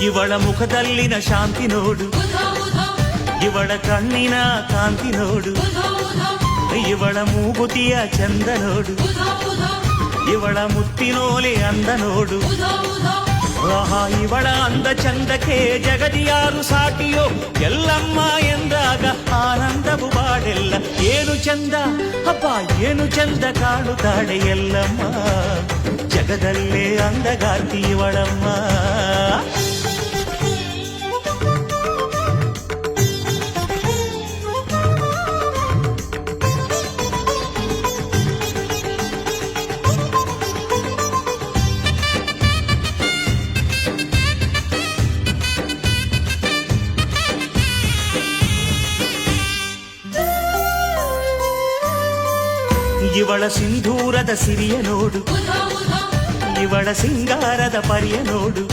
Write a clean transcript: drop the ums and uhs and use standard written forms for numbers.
ಇವಳ ಮುಖದಲ್ಲಿನ ಶಾಂತಿ ನೋಡು, ಇವಳ ಕಣ್ಣಿನ ಕಾಂತಿ ನೋಡು, ಇವಳ ಮೂಗುತಿಯ ಚಂದ ನೋಡು, ಇವಳ ಮುತ್ತಿನೋಲೆ ಅಂದ ನೋಡು. ಆಹಾ, ಇವಳ ಅಂದ ಚಂದಕ್ಕೆ ಜಗದಿಯಾರು ಸಾಟಿಯೋ, ಎಲ್ಲಮ್ಮ ಎಂದಾಗ ಆನಂದವು ಬಾಡೆಲ್ಲ. ಏನು ಚಂದ ಹಬ್ಬ, ಏನು ಚಂದ ಕಾಣುತ್ತಾಳೆ ಎಲ್ಲಮ್ಮ, ಜಗದಲ್ಲೇ ಅಂದಗಾರ್ತಿ ಇವಳಮ್ಮ. ಇವಳ ಸಿಂಧೂರದ ಸಿರಿಯ ನೋಡು, ಇವಳ ಸಿಂಗಾರದ ಪರಿಯ ನೋಡು,